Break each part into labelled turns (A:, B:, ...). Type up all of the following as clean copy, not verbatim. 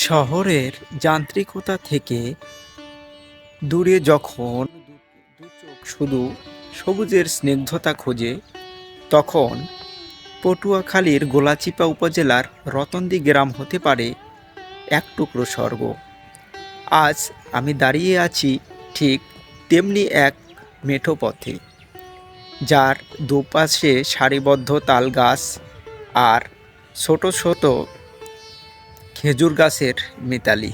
A: শহরের যান্ত্রিকতা থেকে দূরে যখন দু চোখ শুধু সবুজের স্নিগ্ধতা খোঁজে, তখন পটুয়াখালীর গলাচিপা উপজেলার রতনদী গ্রাম হতে পারে এক টুকরো স্বর্গ। আজ আমি দাঁড়িয়ে আছি ঠিক তেমনি এক মেঠো পথে, যার দুপাশে সারিবদ্ধ তাল গাছ আর ছোট ছোট খেজুর গাছের মিতালি।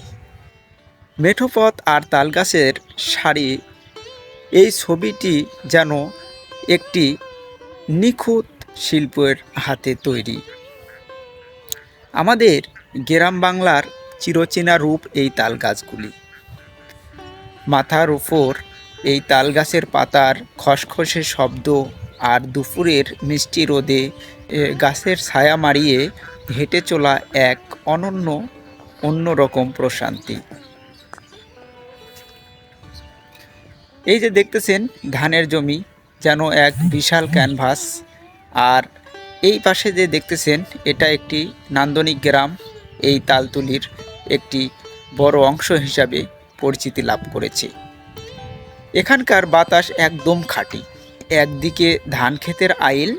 A: মেঠো পথ আর তালগাছের সারি, এই ছবিটি যেন একটি নিখুঁত শিল্পের হাতে তৈরি। আমাদের গ্রাম বাংলার চিরচেনা রূপ এই তালগাছগুলি। মাথার উপর এই তালগাছের পাতার খসখসে শব্দ আর দুপুরের মিষ্টি রোদে গাছের ছায়া মারিয়ে হেঁটে চলা এক অন্যরকম প্রশান্তি। এই যে দেখতেছেন ধানের জমি, যেন এক বিশাল ক্যানভাস। আর এই পাশে যে দেখতেছেন, এটা একটি নান্দনিক গ্রাম। এই তালতলির একটি বড় অংশ হিসাবে পরিচিতি লাভ করেছে। এখানকার বাতাস একদম খাঁটি। একদিকে ধান ক্ষেতের আইল,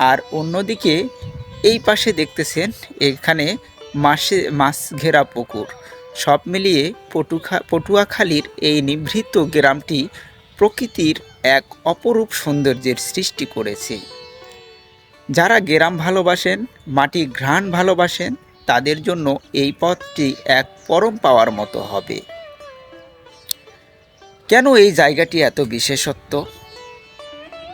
A: আর অন্যদিকে এই পাশে দেখতেছেন এখানে মাছ ঘেরা পুকুর। সব মিলিয়ে পটুয়াখালীর এই নিভৃত গ্রামটি প্রকৃতির এক অপরূপ সৌন্দর্যের সৃষ্টি করেছে। যারা গ্রাম ভালোবাসেন, মাটি ঘ্রাণ ভালোবাসেন, তাদের জন্য এই পথটি এক পরম পাওয়ার মতো হবে। কেন এই জায়গাটি এত বিশেষত্ব?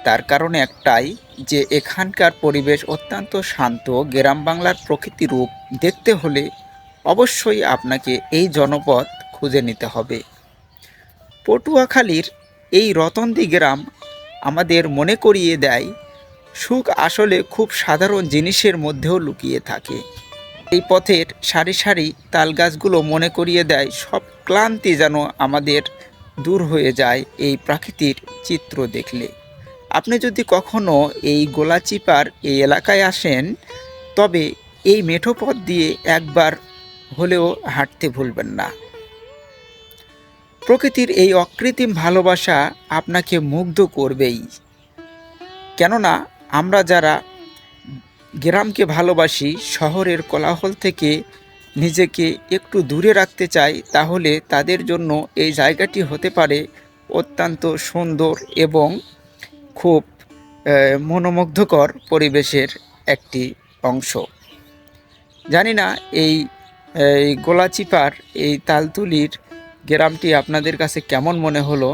A: তার কারণ একটাই, যে এখানকার পরিবেশ অত্যন্ত শান্ত। গ্রাম বাংলার প্রকৃতি রূপ দেখতে হলে অবশ্যই আপনাকে এই জনপদ খুঁজে নিতে হবে। পটুয়াখালীর এই রতনদী গ্রাম আমাদের মনে করিয়ে দেয়, সুখ আসলে খুব সাধারণ জিনিসের মধ্যেও লুকিয়ে থাকে। এই পথের সারি সারি তালগাছগুলো মনে করিয়ে দেয়, সব ক্লান্তি যেন আমাদের দূর হয়ে যায় এই প্রাকৃতিক চিত্র দেখলে। আপনি যদি কখনো এই গলাচিপার এই এলাকায় আসেন, তবে এই মেঠো পথ দিয়ে একবার হলেও হাঁটতে ভুলবেন না। প্রকৃতির এই অকৃত্রিম ভালোবাসা আপনাকে মুগ্ধ করবেই। কেননা আমরা যারা গ্রামকে ভালোবাসি, শহরের কোলাহল থেকে নিজেকে একটু দূরে রাখতে চাই, তাহলে তাদের জন্য এই জায়গাটি হতে পারে অত্যন্ত সুন্দর এবং খুব মনোমুগ্ধকর পরিবেশের একটি অংশ। জানি না এই গলাচিপার এই তালতুলির গ্রামটি আপনাদের কাছে কেমন মনে হলো।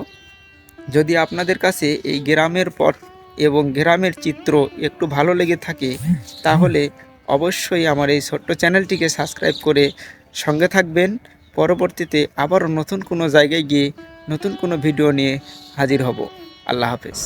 A: যদি আপনাদের কাছে এই গ্রামের পথ এবং গ্রামের চিত্র একটু ভালো লেগে থাকে, তাহলে অবশ্যই আমার এই ছোট্ট চ্যানেলটিকে সাবস্ক্রাইব করে সঙ্গে থাকবেন। পরবর্তীতে আবারও নতুন কোনো জায়গায় গিয়ে নতুন কোনো ভিডিও নিয়ে হাজির হব। আল্লাহ হাফেজ।